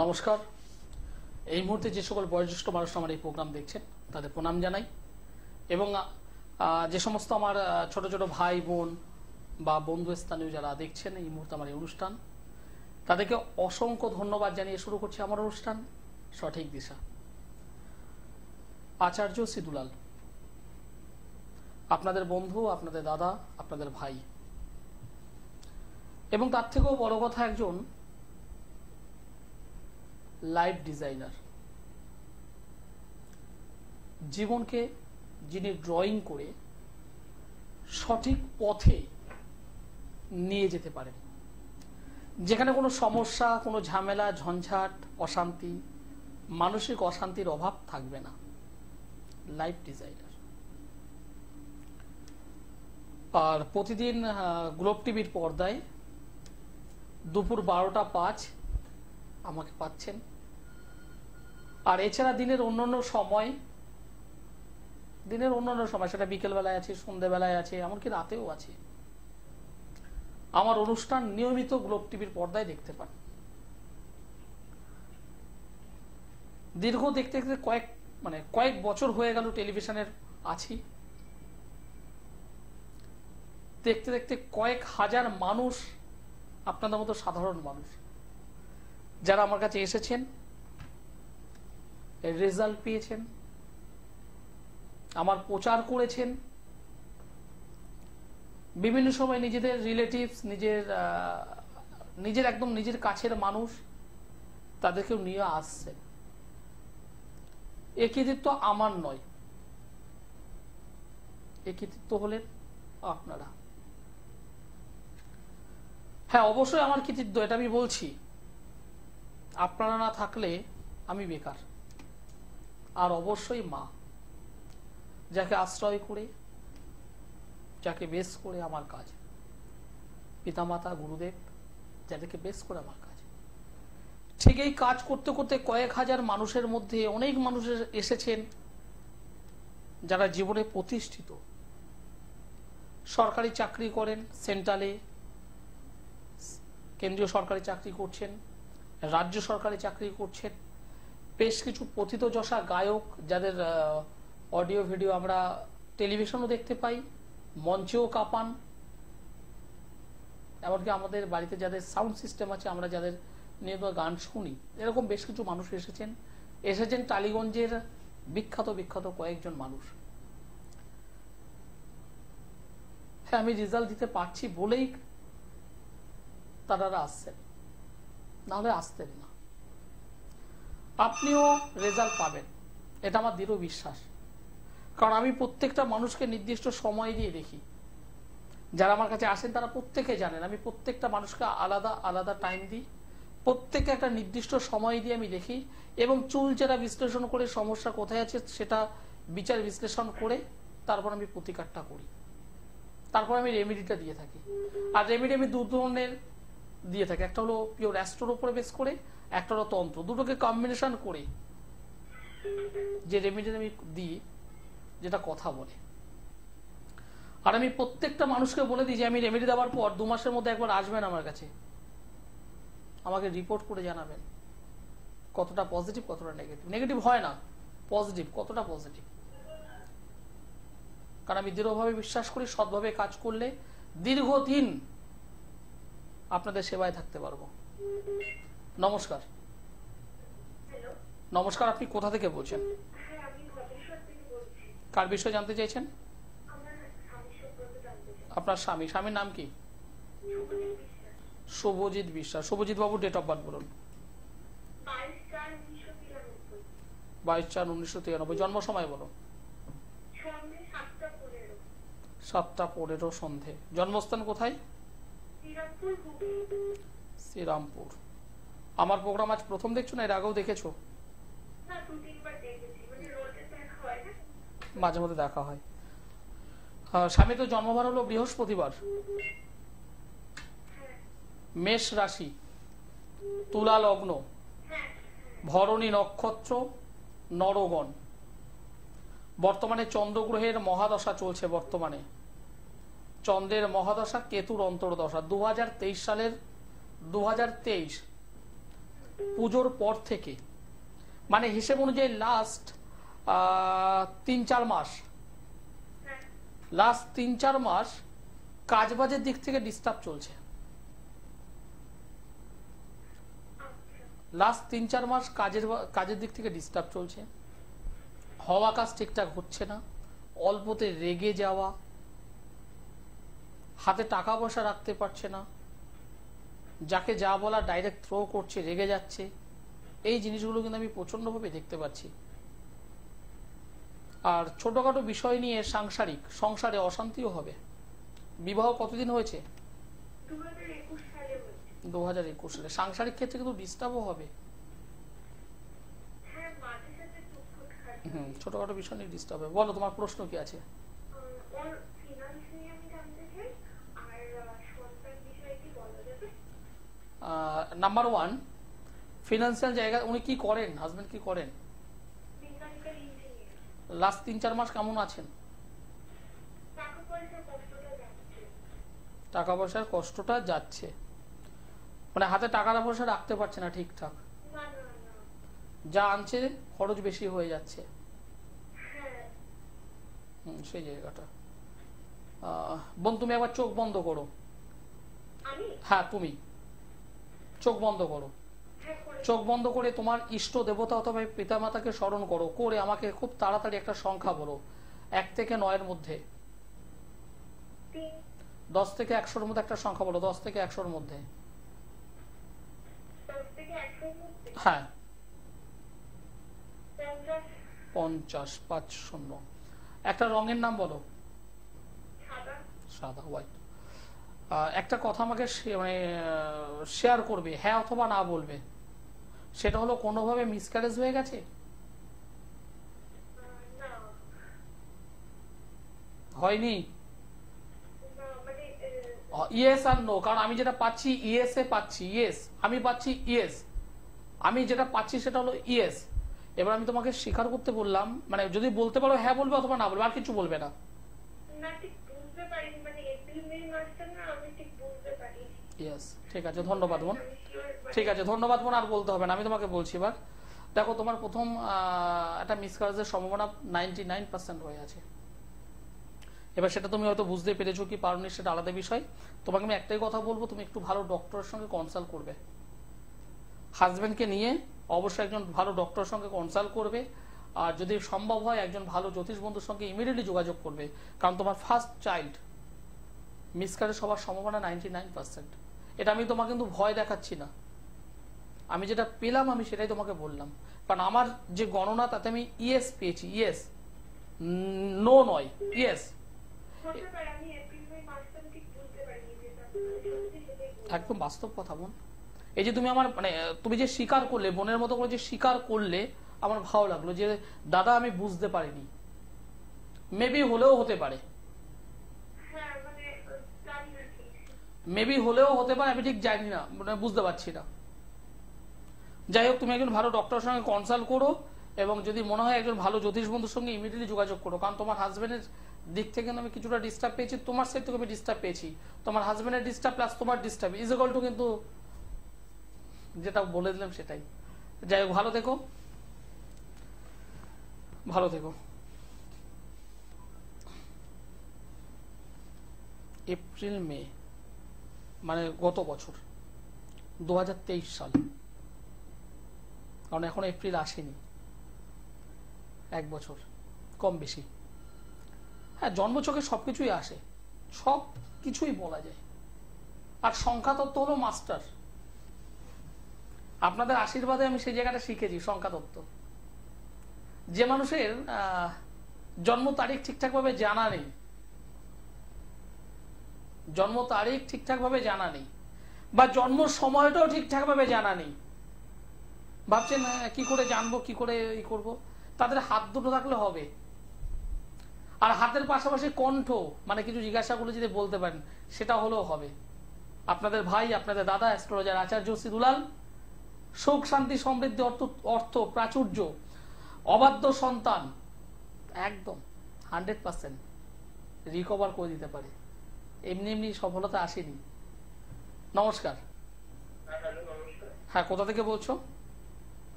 নমস্কার। এই মুহূর্তে যে সকল বয়োজ্যেষ্ঠ মানুষ আমার এই প্রোগ্রাম দেখছেন তাদের প্রণাম জানাই এবং যে সমস্ত আমার ছোট ছোট ভাই বোন বা বন্ধু স্থানীয় যারা দেখছেন এই মুহূর্তে আমার এই অনুষ্ঠান তাদেরকে অসংখ্য ধন্যবাদ জানিয়ে শুরু করছি আমার অনুষ্ঠান সঠিক দিশা। আচার্য সিদুলাল আপনাদের বন্ধু, আপনাদের দাদা, আপনাদের ভাই এবং তার থেকেও বড় কথা একজন লাইফ ডিজাইনার। জীবনকে যিনি ড্রয়িং করে সঠিক পথে নিয়ে যেতে পারেন, যেখানে কোনো সমস্যা, কোনো ঝামেলা, ঝঞ্ঝাট, অশান্তি, মানসিক অশান্তির অভাব থাকবে না। Life designer. আর প্রতিদিন গ্লোব টিভির পর্দায় দুপুর 12টা 5 আমাকে পাচ্ছেন। আর এছাড়া দিনের অন্যান্য সময় সেটা বিকেলবেলায় আছে, সন্ধ্যেবেলায় আছে, এমনকি রাতেও আছে, আমার অনুষ্ঠান নিয়মিত গ্লোব টিভির পর্দায় দেখতে পান। দীর্ঘ দেখতে দেখতে কয়েক বছর হয়ে গেল টেলিভিশনের আছি। দেখতে দেখতে কয়েক হাজার মানুষ, আপনাদের মতো সাধারণ মানুষ যারা আমার কাছে এসেছেন, রেজাল্ট পেয়েছেন, আমার প্রচার করেছেন, বিভিন্ন সময় নিজেদের রিলেটিভস, নিজের কাছের মানুষ তাদেরকেও নিয়ে আসছেন। এ কৃতিত্ব আমার নয়, এ কৃতিত্ব হলেন আপনারা। হ্যাঁ, অবশ্যই আমার কৃতিত্ব, এটা আমি বলছি। আপনারা না থাকলে আমি বেকার। আর অবশ্যই মা, যাকে আশ্রয় করে, যাকে বেশ করে আমার কাজ, পিতামাতা, গুরুদেব, যাদেরকে বেশ করে আমার কাজ। ঠিক এই কাজ করতে করতে কয়েক হাজার মানুষের মধ্যে অনেক মানুষ এসেছেন যারা জীবনে প্রতিষ্ঠিত, সরকারি চাকরি করেন, সেন্ট্রালে কেন্দ্রীয় সরকারি চাকরি করছেন, রাজ্য সরকারি চাকরি করছেন, বেশ কিছু পথিতযশা গায়ক যাদের অডিও ভিডিও আমরা টেলিভিশনও দেখতে পাই, মঞ্চেও কাঁপান, এমনকি আমাদের বাড়িতে যাদের সাউন্ড সিস্টেম আছে, আমরা যাদের নিয়ে গান শুনি, এরকম বেশ কিছু মানুষ এসেছেন টালিগঞ্জের বিখ্যাত কয়েকজন মানুষ। হ্যাঁ, আমি রেজাল্ট দিতে পারছি বলেই তারা আসছেন, নাহলে আসতেন না। আপনিও রেজাল্ট পাবেন, এটা আমার দৃঢ় বিশ্বাস। কারণ আমি প্রত্যেকটা মানুষকে নির্দিষ্ট সময় দিয়ে দেখি। যারা আমার কাছে আসেন তারা প্রত্যেকে জানেন আমি প্রত্যেকটা মানুষকে আলাদা আলাদা টাইম দিই, প্রত্যেকে একটা নির্দিষ্ট সময় দিয়ে আমি দেখি এবং চুলচেরা বিশ্লেষণ করে সমস্যা কোথায় আছে সেটা বিচার বিশ্লেষণ করে তারপর আমি প্রতিকারটা করি, তারপর আমি রেমেডিটা দিয়ে থাকি। আর রেমেডি আমি দু ধরনের দিয়ে থাকি, একটা হলো পিওর অ্যাস্ট্রোর উপরে বেস করে, একটা হলো তন্ত্র। দুটোকে কম্বিনেশন করে যে রেমেডি আমি দিই, যেটা কথা বলে। আর আমি প্রত্যেকটা মানুষকে বলে দিই যে আমি রেমেডি দেওয়ার পর 2 মাসের মধ্যে একবার আসবেন আমার কাছে, আমাকে রিপোর্ট করে জানাবেন কতটা পজিটিভ, কতটা নেগেটিভ। নেগেটিভ হয় না, পজিটিভ, কতটা পজিটিভ। কারণ আমি দৃঢ়ভাবে বিশ্বাস করি সৎভাবে কাজ করলে দীর্ঘদিন আপনাদের সেবায় থাকতে পারবো। নমস্কার। নমস্কার, আপনি কোথা থেকে বলছেন? কার বিষয়ে জানতে চাইছেন? আপনার স্বামীর নাম কি? শুভজিৎ বিশ্বাস। শুভজিৎ বাবু, ডেট অফ বার্থ বলুন। 22/4/1993। জন্ম সময় বলুন। 7টা 15 সন্ধে। জন্মস্থান কোথায়? শ্রীরামপুর। আমার প্রোগ্রাম আজ প্রথম দেখছো না এর আগেও দেখেছো? মাঝে মধ্যে দেখা হয়। স্বামী তো জন্মবার হলো বৃহস্পতিবার, মেষ রাশি, তুলা লগ্ন, ভরণী নক্ষত্র, নরগণ। বর্তমানে চন্দ্রগ্রহের মহাদশা চলছে। বর্তমানে চন্দ্রের মহাদশা, কেতুর অন্তর্দশা। 2023 সালের 2023 পুজোর পর থেকে, মানে হিসেব অনুযায়ী লাস্ট 3-4 মাস, লাস্ট 3-4 মাস কাজবাজের দিক থেকে ডিস্টার্ব চলছে। লাস্ট 3-4 মাস কাজের দিক থেকে ডিস্টার্ব চলছে। হওয়া কাজ ঠিকঠাক হচ্ছে না, অল্পতে রেগে যাওয়া, হাতে টাকা পয়সা রাখতে পারছে না, যাকে যা বলা ডাইরেক্ট থ্রো করছে, রেগে যাচ্ছে। এই জিনিসগুলো কিন্তু আমি প্রচন্ডভাবে দেখতে পাচ্ছি। আর ছোটখাটো বিষয় নিয়ে সংসারে অশান্তিও হবে। বিবাহ কতদিন হয়েছে? 2021 সালে। সাংসারিক ক্ষেত্রে কিন্তু ডিস্টার্বও হবে। ছোটখাটো বিষয় নিয়ে ডিস্টার্ব হবে। বলো তোমার প্রশ্ন কি আছে? নাম্বার 1, ফিনান্সিয়াল জায়গা উনি কি করেন? হাজবেন্ড কি করেন? লাস্ট 3-4 মাস কেমন আছেন? টাকা পয়সার কষ্টটা যাচ্ছে, মানে হাতে টাকা পয়সা রাখতে পারছে না ঠিকঠাক, যা আনছে খরচ বেশি হয়ে যাচ্ছে। সেই জায়গাটা। বোন তুমি একবার চোখ বন্ধ করো। হ্যাঁ, তুমি চোখ বন্ধ করো। চোখ বন্ধ করে তোমার ইষ্ট দেবতা অথবা পিতামাতাকে স্মরণ করো, করে আমাকে খুব তাড়াতাড়ি একটা সংখ্যা বলো, 1 থেকে 9 মধ্যে, 10 থেকে 100-র মধ্যে একটা সংখ্যা বলো, 10 থেকে 100-র মধ্যে। হ্যাঁ, 50, 50। একটা রঙের নাম বলো। সাদা, হোয়াইট। একটা কথা আমাকে শেয়ার করবে, হ্যাঁ অথবা না বলবে। সেটা হলো কোনোভাবে মিসক্যারেজ হয়ে গেছে? হয়নি? ইয়েস আর নো। কারণ আমি যেটা পাচ্ছি ইয়েস এ পাচ্ছি, ইয়েস আমি পাচ্ছি, ইয়েস আমি যেটা পাচ্ছি সেটা হলো ইয়েস। এবার আমি তোমাকে স্বীকার করতে বললাম, মানে যদি বলতে পারো হ্যাঁ বলবে অথবা না বলবে, আর কিছু বলবে না। ঠিক আছে, ধন্যবাদ বোন। ঠিক আছে, ধন্যবাদ বোন, আর বলতে হবে না। আমি তোমাকে বলছি এবার দেখো, তোমার প্রথম একটা মিসক্যারেজের সম্ভাবনা 99% হয়ে আছে। এবার সেটা তুমি হয়তো বুঝতে পেরেছো কি পারোনি সেটা আলাদা বিষয়। তোমাকে আমি একটাই কথা বলবো, তুমি একটু ভালো ডক্টরের সঙ্গে কনসাল্ট করবে। হাজবেন্ডকে নিয়ে অবশ্যই একজন ভালো ডক্টরের সঙ্গে কনসাল্ট করবে। আর যদি সম্ভব হয় একজন ভালো জ্যোতিষ বন্ধুর সঙ্গে ইমিডিয়েটলি যোগাযোগ করবে। কারণ তোমার ফার্স্ট চাইল্ড মিসক্যারেজ হওয়ার সম্ভাবনা 99%। এটা আমি তোমাকে কিন্তু ভয় দেখাচ্ছি না, আমি যেটা পেলাম আমি সেটাই তোমাকে বললাম। কারণ আমার যে গণনা তাতে আমি ইয়েস পেয়েছি, ইয়েস, নো নয়, ইয়েস। একদম বাস্তব কথা বোন। এই যে তুমি আমার মানে তুমি যে স্বীকার করলে, বোনের মতো করে যে স্বীকার করলে, আমার ভালো লাগলো যে দাদা আমি বুঝতে পারিনি। মেবি হলেও হতে পারে, মেবি হলেও হতে পারে, আমি ঠিক জানি না, মানে বুঝতে পারছি না। যাই হোক, তুমি একজন ভালো ডক্টরের সঙ্গে কনসাল্ট করো এবং যদি মনে হয় একজন ভালো জ্যোতিষ বন্ধুর সঙ্গে ইমিডিয়েটলি যোগাযোগ করো। কারণ তোমার হাজবেন্ডের দিক থেকে আমি কিছুটা ডিস্টার্ব পেয়েছি, তোমার সাইড থেকে আমি ডিস্টার্ব পেয়েছি। তোমার হাজবেন্ডের ডিস্টার্ব প্লাস তোমার ডিস্টার্ব ইজ ইকুয়াল টু, কিন্তু যেটা বলে দিলাম সেটাই। যাই হোক, ভালো থেকো, ভালো থেকো। এপ্রিল মে মানে গত বছর 2023 সাল, কারণ এখন এপ্রিল আসেনি, 1 বছর কম বেশি। হ্যাঁ, জন্মছকে সবকিছুই আসে, সব কিছুই বলা যায়। আর সংখ্যা তত্ত্ব হলো মাস্টার। আপনাদের আশীর্বাদে আমি সেই জায়গাটা শিখেছি, সংখ্যা তত্ত্ব। যে মানুষের জন্ম তারিখ ঠিকঠাক ভাবে জানা নেই, জন্ম তারিখ ঠিকঠাক ভাবে জানা নেই, বা জন্ম সময়টাও ঠিকঠাক ভাবে জানা নেই, ভাবছেন কি করে জানবো, কি করে ই করবো, তাদের হাত দুটো থাকলে হবে। আর হাতের পাশাপাশি কণ্ঠ, মানে কিছু জিজ্ঞাসাগুলো যদি বলতে পারেন সেটা হলেও হবে। আপনাদের ভাই, আপনাদের দাদা, অ্যাস্ট্রোলজার আচার্য শ্রী দুলাল। সুখ, শান্তি, সমৃদ্ধি, অর্থ প্রাচুর্য, অবাধ্য সন্তান, একদম 100% রিকভার করে দিতে পারে। এমনি এমনি সফলতা আসেনি। নমস্কার। হ্যাঁ, কোথা থেকে বলছো?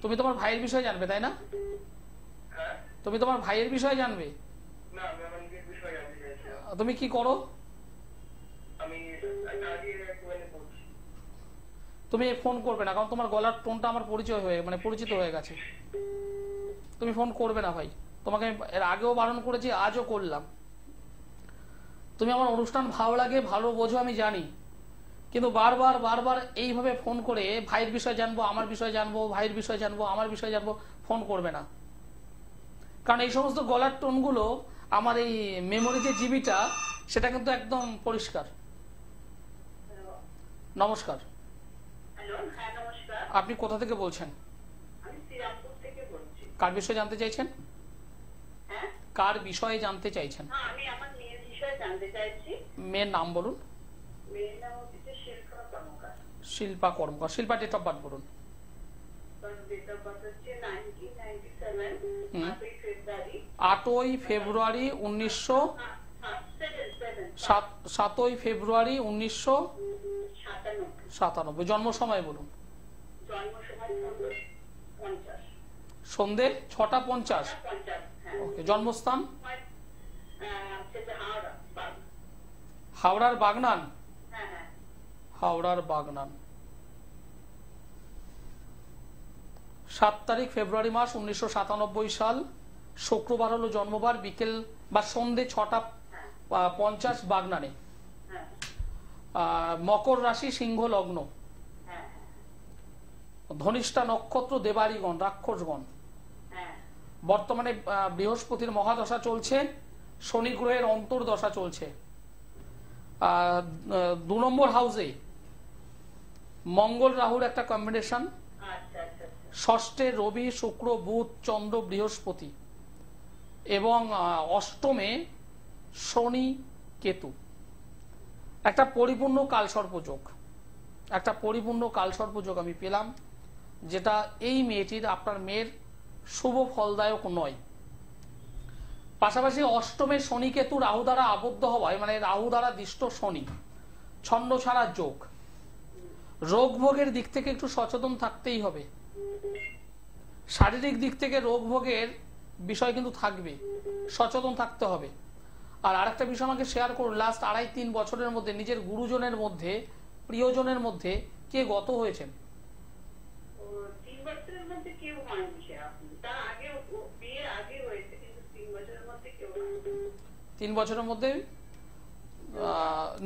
তুমি তোমার ভাইয়ের বিষয়ে জানবে, তাই না? তুমি তোমার ভাইয়ের বিষয়ে জানবে? তুমি কি করো? তুমি ফোন করবে না, কারণ তোমার গলার টোনটা আমার পরিচিত হয়ে গেছে। তুমি ফোন করবে না ভাই, তোমাকে আমি এর আগেও বারণ করেছি, আজও করলাম। তুমি আমার অনুষ্ঠান ভালো লাগে, ভালো বোঝো, আমি জানি, কিন্তু বারবার বারবার এইভাবে ফোন করে ভাইয়ের বিষয় জানবো, আমার বিষয় জানবো, ভাইয়ের বিষয় জানবো, আমার বিষয় জানবো, ফোন করবে না। কারণ এই সমস্ত গলার টোনগুলো আমার এই মেমোরি যে জিবিটা, সেটা কিন্তু একদম পরিষ্কার। নমস্কার। আপনি কোথা থেকে বলছেন? কার বিষয়ে জানতে চাইছেন? কার বিষয়ে জানতে চাইছেন? মেয়ের নাম বলুন। শিল্পা কর্মকার। শিল্পা ডেট অফ বার্থ বলুন। 8ই ফেব্রুয়ারি 1997। জন্ম সময় বলুন। সন্ধে 6:50। ওকে। জন্মস্থান? হাওড়ার বাগনান। হাওড়ার বাগনান। 7 তারিখ ফেব্রুয়ারি মাস 1997 সাল, শুক্রবার হলো জন্মবার, বিকেল বা সন্ধে 6:50 বাগনানে। মকর রাশি, সিংহ লগ্ন, ধনিষ্ঠা নক্ষত্র, দেবাড়িগণ, রাক্ষসগণ। বর্তমানে বৃহস্পতির মহাদশা চলছে, শনি গ্রহের অন্তর্দশা চলছে। 2 নম্বর হাউসে মঙ্গল রাহুর একটা কম্বিনেশন, ষষ্ঠে রবি, শুক্র, বুধ, চন্দ্র, বৃহস্পতি, এবং অষ্টমে শনি, কেতু। একটা পরিপূর্ণ কালসর্পযোগ, একটা পরিপূর্ণ কালসর্পযোগ আমি পেলাম, যেটা এই মেয়েটির, আপনার মেয়ের শুভ ফলদায়ক নয়। পাশাপাশি অষ্টমে শনি কেতু রাহু দ্বারা আবদ্ধ হওয়ায়, মানে রাহু দ্বারা দিষ্ট শনি, ছন্ন ছাড়া যোগ। রোগ ভোগের দিক থেকে একটু সচেতন থাকতেই হবে। শারীরিক দিক থেকে রোগ ভোগের বিষয় কিন্তু থাকবে, সচেতন থাকতে হবে। আর আরেকটা বিষয় আমাকে শেয়ার করুন, লাস্ট 2.5-3 বছরের মধ্যে নিজের গুরুজনের মধ্যে, প্রিয়জনের মধ্যে কে গত হয়েছেন? 3 বছরের মধ্যে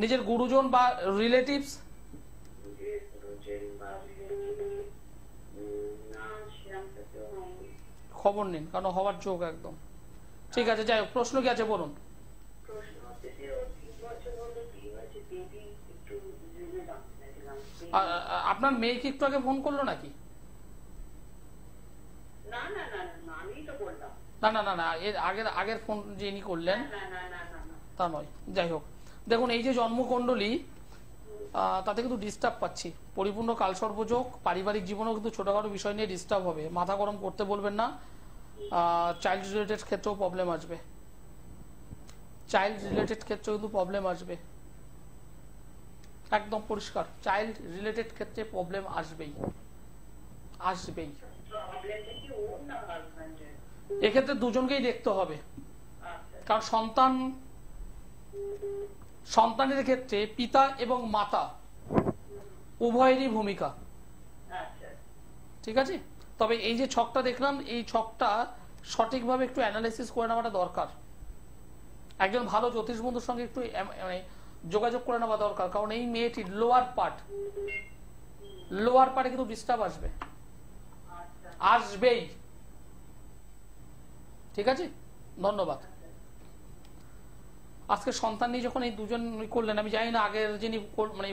নিজের গুরুজন বা রিলেটিভস? খবর নিন, কারণ হওয়ার যোগ একদম। ঠিক আছে, যাই হোক, প্রশ্ন কি আছে বলুন। আপনার মেয়ে কি একটু আগে ফোন করলো নাকি? না না না না, এর আগের ফোন যিনি করলেন তা নয়। যাই হোক, দেখুন এই যে জন্মকুণ্ডলী, তাতে কিন্তু ডিস্টার্ব পাচ্ছি। পরিপূর্ণ কালসর্পযোগ, পারিবারিক জীবনেও কিন্তু ছোটখাটো বিষয় নিয়ে ডিস্টার্ব হবে। মাথা গরম করতে বলবেন না। চাইল্ড রিলেটেড ক্ষেত্রেও প্রবলেম আসবে, চাইল্ড রিলেটেড ক্ষেত্রেও কিন্তু প্রবলেম আসবে, একদম পরিষ্কার। চাইল্ড রিলেটেড ক্ষেত্রে প্রবলেম আসবেই, আসবেই। এক্ষেত্রে দুজনকেই দেখতে হবে, কারণ সন্তানের ক্ষেত্রে পিতা এবং মাতা উভয়েরই ভূমিকা। ঠিক আছে, তবে এই যে ছকটা দেখলাম, এই ছকটা সঠিকভাবে একটু অ্যানালাইসিস করে নেওয়াটা দরকার। একজন ভালো জ্যোতিষ বন্ধুর সঙ্গে একটু যোগাযোগ করে নেওয়া দরকার, কারণ এই মেয়েটির লোয়ার পার্টে কিন্তু ডিস্টার্ব আসবে, আসবেই। ঠিক আছে, ধন্যবাদ। আজকে সন্তান নিয়ে যখন এই দুজন করলেন, আমি জানি না আগের যিনি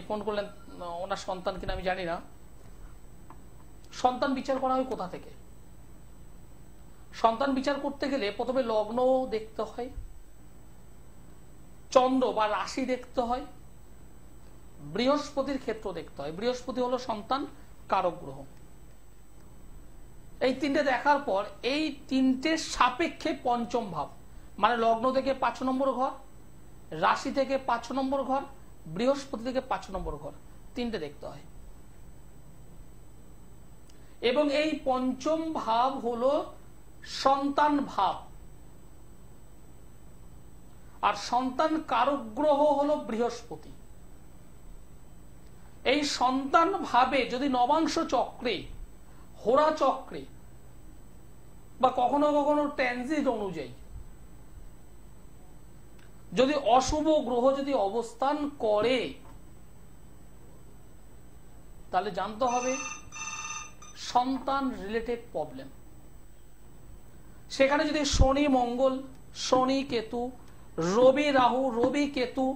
ফোন করলেন ওনার সন্তান কিনা আমি জানি না। সন্তান বিচার করা হয় কোথা থেকে? সন্তান বিচার করতে গেলে প্রথমে লগ্ন দেখতে হয়, চন্দ্র বা রাশি দেখতে হয়, বৃহস্পতির ক্ষেত্র দেখতে হয়। বৃহস্পতি হলো সন্তান কারক গ্রহ। এই তিনটে দেখার পর এই তিনটের সাপেক্ষে পঞ্চম ভাব, মানে লগ্ন থেকে 5 নম্বর ঘর, রাশি থেকে 5 নম্বর ঘর, বৃহস্পতি থেকে 5 নম্বর ঘর, তিনটে দেখতে হয়। এবং এই পঞ্চম ভাব হলো সন্তান ভাব, আর সন্তান কারক গ্রহ হলো বৃহস্পতি। এই সন্তান ভাবে যদি নবাংশ চক্রে, হোরা চক্রে বা কখনো কখনো ট্রানজিট অনুযায়ী যদি অশুভ গ্রহ যদি অবস্থান করে, তাহলে জানতে হবে সন্তান রিলেটেড প্রবলেম। সেখানে যদি শনি মঙ্গল, শনি কেতু, রবি রাহু, রবি কেতু,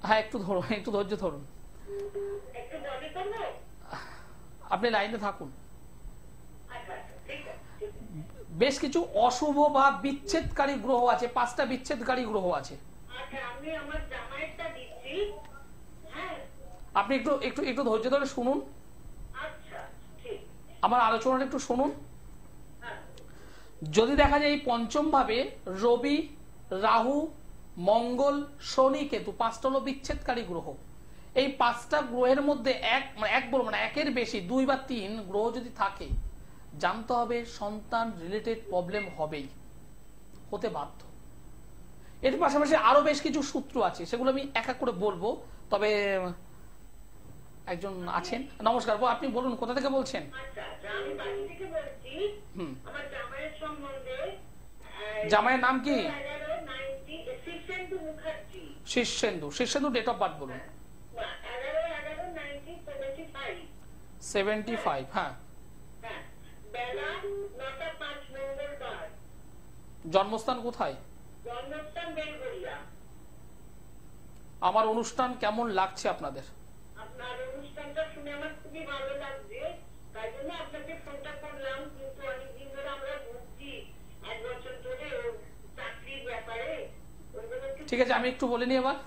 হ্যাঁ একটু ধরুন, একটু ধৈর্য ধরুন, আপনি লাইনে থাকুন। বেশ কিছু অশুভ বা বিচ্ছেদকারী গ্রহ আছে, 5টা বিচ্ছেদকারী গ্রহ আছে। আপনি একটু একটু একটু ধৈর্য ধরে শুনুন, আমার আলোচনাটা একটু শুনুন। যদি দেখা যায় এই পঞ্চম ভাবে রবি, রাহু, মঙ্গল, শনি, কেতু, 5টা হলো বিচ্ছেদকারী গ্রহ। এই 5টা গ্রহের মধ্যে একের বেশি 2 বা 3 গ্রহ যদি থাকে, জানতে হবে সন্তান রিলেটেড প্রবলেম হবেই, হতে বাধ্য। এর পাশাপাশি আরো বেশ কিছু সূত্র আছে, সেগুলো আমি এক এক করে বলবো। তবে একজন আছেন, নমস্কার, আপনি বলুন কোথা থেকে বলছেন? জামাইয়ের নাম কি? Shirshendu. Shirshendu date of birth বলুন। 75, হ্যাঁ। জন্মস্থান কোথায়? আমার অনুষ্ঠান কেমন লাগছে আপনাদের? আপনার অনুষ্ঠানটা শুনে আমার খুবই ভালো লাগছে, তাই জন্য আপনাকে ফোনটা করলাম। কিন্তু অনেকদিন ধরে আমরা ভুগছি, 1 বছর ধরে চাকরির ব্যাপারে। ঠিক আছে, আমি একটু বলে নিই এবার।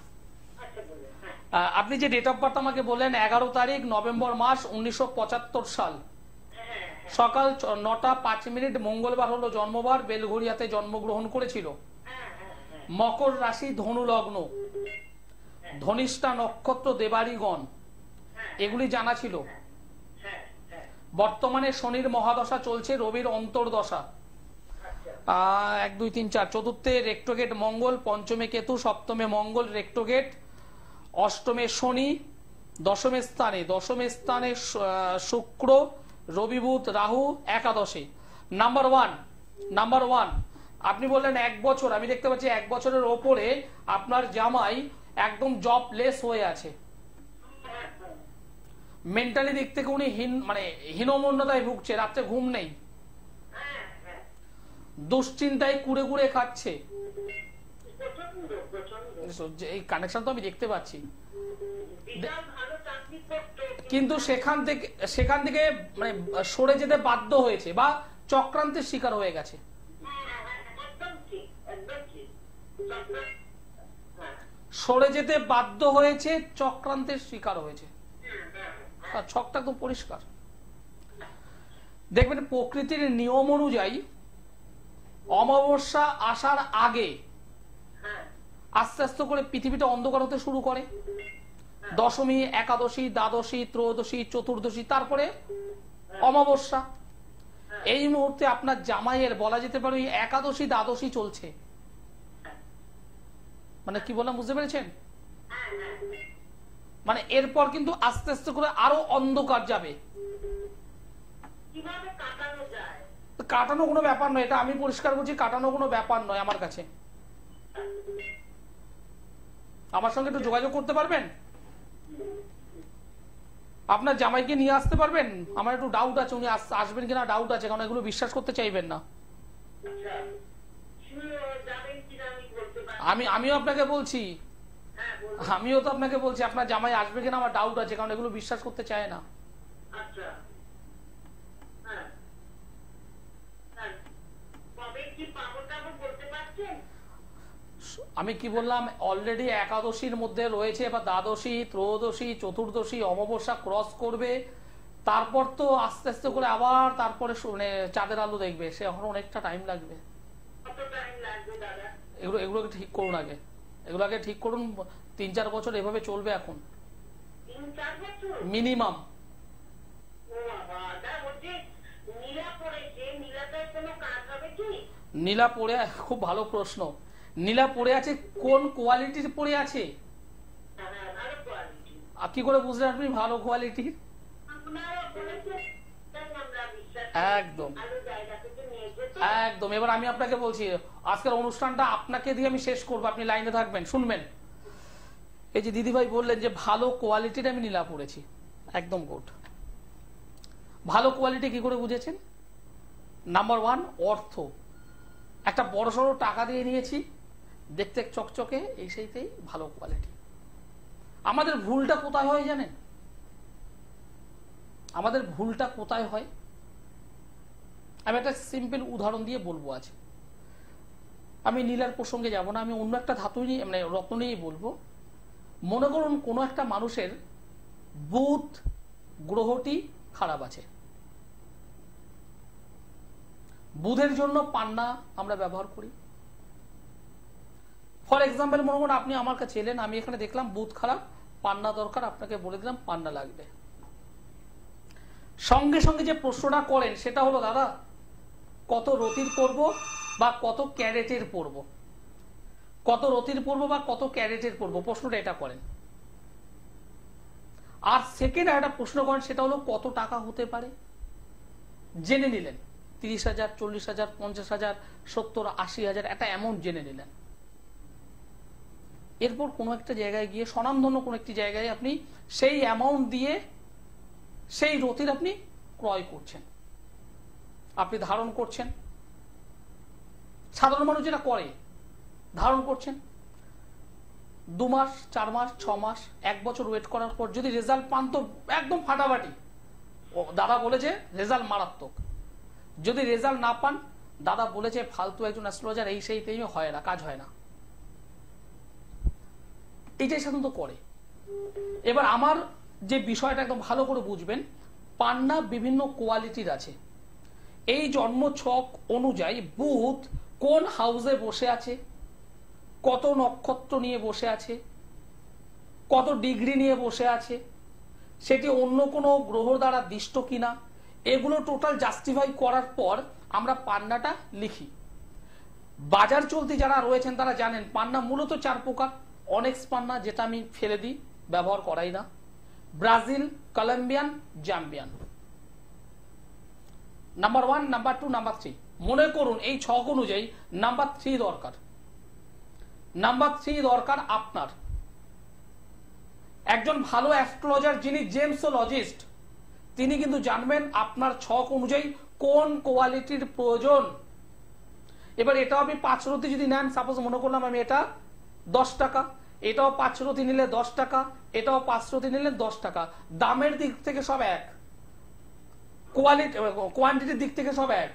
আপনি যে ডেট অফ বার্থ আমাকে বললেন 11 তারিখ নভেম্বর মাস 1975 সাল, সকাল 9টা 5 মিনিট, মঙ্গলবার হলো জন্মবার, বেলঘরিয়াতে জন্মগ্রহণ করেছিল। মকর রাশি, ধনু লগ্ন, ধনিষ্ঠা নক্ষত্র, দেবাড়িগণ, এগুলি জানা ছিল। বর্তমানে শনির মহাদশা চলছে, রবির অন্তর্দশা। 1 2 3 4, চতুর্থে রেক্টোগেট মঙ্গল, পঞ্চমে কেতু, সপ্তমে মঙ্গল রেক্টোগেট, অষ্টমে শনি, দশমে স্থানে শুক্র, রবি, বুধ, রাহু, একাদশে। নাম্বার ওয়ান, আপনি বললেন 1 বছর, আমি দেখতে পাচ্ছি 1 বছরের ওপরে আপনার জামাই একদম জবলেস হয়ে আছে। মেন্টালি দিক থেকে উনি হীনমন্যতায় ভুগছে, রাত্রে ঘুম নেই, দুশ্চিন্তায় কুড়ে কুড়ে খাচ্ছে। এই কানেকশন তো আমি দেখতে পাচ্ছি, কিন্তু সেখান থেকে সরে যেতে বাধ্য হয়েছে বা চক্রান্তের শিকার হয়ে গেছে। সরে যেতে বাধ্য হয়েছে, চক্রান্তের শিকার হয়েছে। ছকটা তো পরিষ্কার। দেখবেন প্রকৃতির নিয়ম অনুযায়ী অমাবস্যা আসার আগে আস্তে আস্তে করে পৃথিবীটা অন্ধকার হতে শুরু করে। দশমী, একাদশী, দ্বাদশী, ত্রয়োদশী, চতুর্দশী, তারপরে অমাবস্যা। এই মুহূর্তে আপনার জামাইয়ের বলা যেতে পারে একাদশী দ্বাদশী চলছে। কি বললাম বুঝতে পেরেছেন? এরপর কিন্তু আস্তে আস্তে করে আরো অন্ধকার যাবে। কাটানো কোনো ব্যাপার নয়, এটা আমি পরিষ্কার বলছি, কাটানো কোনো ব্যাপার নয় আমার কাছে। আমার সঙ্গে একটু যোগাযোগ করতে পারবেন? আপনার জামাইকে নিয়ে আসতে পারবেন? আমার একটু ডাউট আছে, উনি আসবেন কিনা ডাউট আছে, কারণ এগুলো বিশ্বাস করতে চাইবেন না। আমিও আপনাকে বলছি, আপনার জামাই আসবে কিনা আমার ডাউট আছে, কারণ এগুলো বিশ্বাস করতে চায় না। আমি কি বললাম, অলরেডি একাদশীর মধ্যে রয়েছে, এবার দ্বাদশী, ত্রয়োদশী, চতুর্দশী, অমাবস্যা ক্রস করবে, তারপর তো আস্তে আস্তে করে আবার তারপরে চাঁদের আলো দেখবে, সে এখন অনেকটা টাইম লাগবে। এগুলোকে ঠিক করুন আগে, এগুলোকে ঠিক করুন। 3-4 বছর এভাবে চলবে এখন মিনিমাম। নীলা পড়ে, খুব ভালো প্রশ্ন। নীলা পড়ে আছে, কোন কোয়ালিটির পড়ে আছে? হ্যাঁ, ভালো কোয়ালিটি। আর কি করে বুঝলেন আপনি ভালো কোয়ালিটির? আপনারা বলেছেন, তাই আমরা বিশ্বাস একদম ভালো জায়গা থেকে নিয়েছে তো। একদম। এবার আমি আপনাকে বলছি, আজকের অনুষ্ঠানটা আপনাকে দিয়ে আমি শেষ করবো, আপনি লাইনে থাকবেন, শুনবেন। এই যে দিদিভাই বললেন যে ভালো কোয়ালিটির আমি নীলা পড়েছি, একদম গুড। ভালো কোয়ালিটি কি করে বুঝেছেন? নাম্বার ওয়ান, অর্থ। একটা বড় সড়ো টাকা দিয়ে নিয়েছি, দেখতে চকচকে, এই সেইতেই ভালো কোয়ালিটি। আমাদের ভুলটা কোথায় হয় জানেন? আমাদের ভুলটা কোথায় হয় আমি একটা সিম্পল উদাহরণ দিয়ে বলবো আজ। আমি নীলার প্রসঙ্গে যাব না, আমি অন্য একটা ধাতু নিয়ে, মানে রত্ন নিয়েই বলবো। মনে করুন কোনো একটা মানুষের বুধ গ্রহটি খারাপ আছে। বুধের জন্য পান্না আমরা ব্যবহার করি। ফর এক্সাম্পল, মনে করুন আপনি আমার কাছে এলেন, আমি এখানে দেখলাম বুধ খারাপ, পান্না দরকার, আপনাকে বলে দিলাম পান্না লাগবে। সঙ্গে সঙ্গে যে প্রশ্নটা করেন সেটা হলো, দাদা কত রতির পড়ব বা কত ক্যারেটের পড়ব? কত রতির পড়ব বা কত ক্যারেটের পড়ব, প্রশ্নটা এটা করেন। আর সেকেন্ড একটা প্রশ্ন করেন, সেটা হলো কত টাকা হতে পারে। জেনে নিলেন 30,000, 40,000, 50,000, 70, 80,000, একটা অ্যামাউন্ট জেনে নিলেন। এরপর কোনো একটা জায়গায় গিয়ে, স্বনামধন্য কোনো একটি জায়গায় আপনি সেই অ্যামাউন্ট দিয়ে সেই রতির আপনি ক্রয় করছেন, আপনি ধারণ করছেন। সাধারণ মানুষ যেটা করে, ধারণ করছেন 2 মাস, 4 মাস, 6 মাস, 1 বছর ওয়েট করার পর যদি রেজাল্ট পান তো একদম ফাটাফাটি, দাদা বলেছে রেজাল্ট মারাত্মক। যদি রেজাল্ট না পান, দাদা বলেছে ফালতু একজন অ্যাস্ট্রোলজার, এই সেই তেই হয় না, কাজ হয় না। এইটাই সাধারণত করে। এবার আমার যে বিষয়টা একদম ভালো করে বুঝবেন, পান্না বিভিন্ন কোয়ালিটির আছে। এই জন্ম ছক অনুযায়ী বুধ কোন হাউসে বসে আছে, কত নক্ষত্র নিয়ে বসে আছে, কত ডিগ্রি নিয়ে বসে আছে, সেটি অন্য কোনো গ্রহ দ্বারা দিষ্ট কিনা, এগুলো টোটাল জাস্টিফাই করার পর আমরা পান্নাটা লিখি। বাজার চলতি যারা রয়েছেন তারা জানেন পান্না মূলত 4 প্রকার। অনেক্স পান্না, যেটা আমি ফেলে দিই, ব্যবহার করাই না। Brazil, Colombian, Zambian. Number 1, number 2, number 3। মনে করুন এই ছক অনুযায়ী নাম্বার 3 দরকার। নাম্বার 3 দরকার আপনার। একজন ভালো অ্যাস্ট্রোলজার যিনি জেমসোলজিস্ট, তিনি কিন্তু জানবেন আপনার ছক অনুযায়ী কোন কোয়ালিটির প্রয়োজন। এবার এটাও আপনি 5 রতি যদি নেন, সাপোজ মনে করলাম আমি এটা 10 টাকা, এটাও 5 রতি নিলে 10 টাকা, এটাও 5 রতি নিলে 10 টাকা। দামের দিক থেকে সব এক, কোয়ান্টিটির দিক থেকে সব এক।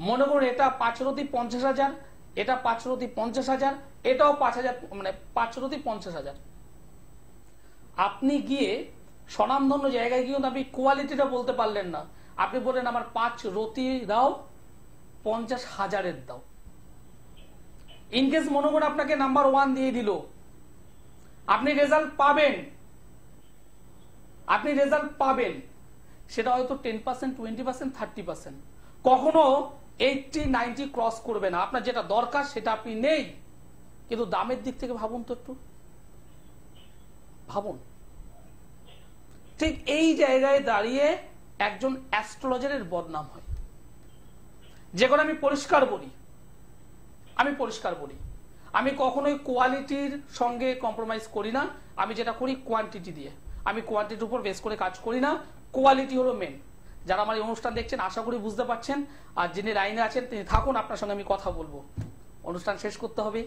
মনে করুন এটা 5 রতি 50,000, এটা 5 রতি 50,000, এটাও 5,000, মানে 5 রতি 50,000। আপনি গিয়ে স্বনামধন্য জায়গায় গিয়ে আপনি কোয়ালিটিটা বলতে পারলেন না, আপনি বললেন আমার 5 রতি দাও, 50,000-এর দাও। ইনকেস মনে করুন আপনাকে নাম্বার 1 দিয়ে দিল, আপনি রেজাল্ট পাবেন, সেটা হয়তো 10%, 20%, 30%, কখনো 80-90 ক্রস করবে না। আপনার যেটা দরকার সেটা আপনি নেই, কিন্তু দামের দিক থেকে ভাবুন তো, একটু ভাবুন। ঠিক এই জায়গায় দাঁড়িয়ে একজন অ্যাস্ট্রোলজারের বদনাম হয়। যে কোনো আমি পরিষ্কার বলি, আমি কখনোই কোয়ালিটির সঙ্গে কম্প্রোমাইজ করি না। আমি যেটা করি কোয়ান্টিটি দিয়ে, আমি কোয়ান্টিটির উপর বেস করে কাজ করি না, কোয়ালিটি হলো মেন। যারা আমার এই অনুষ্ঠান দেখছেন আশা করি বুঝতে পারছেন, আর যিনি লাইনে আছেন তিনি থাকুন, আপনার সঙ্গে আমি কথা বলবো। অনুষ্ঠান শেষ করতে হবে,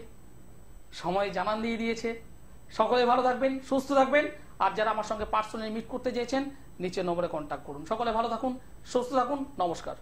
সময় জানান দিয়ে দিয়েছে। সকলে ভালো থাকবেন, সুস্থ থাকবেন। আর যারা আমার সঙ্গে পার্সোনালি মিট করতে চেয়েছেন, নিচে নম্বরে কন্ট্যাক্ট করুন। সকলে ভালো থাকুন, সুস্থ থাকুন, নমস্কার।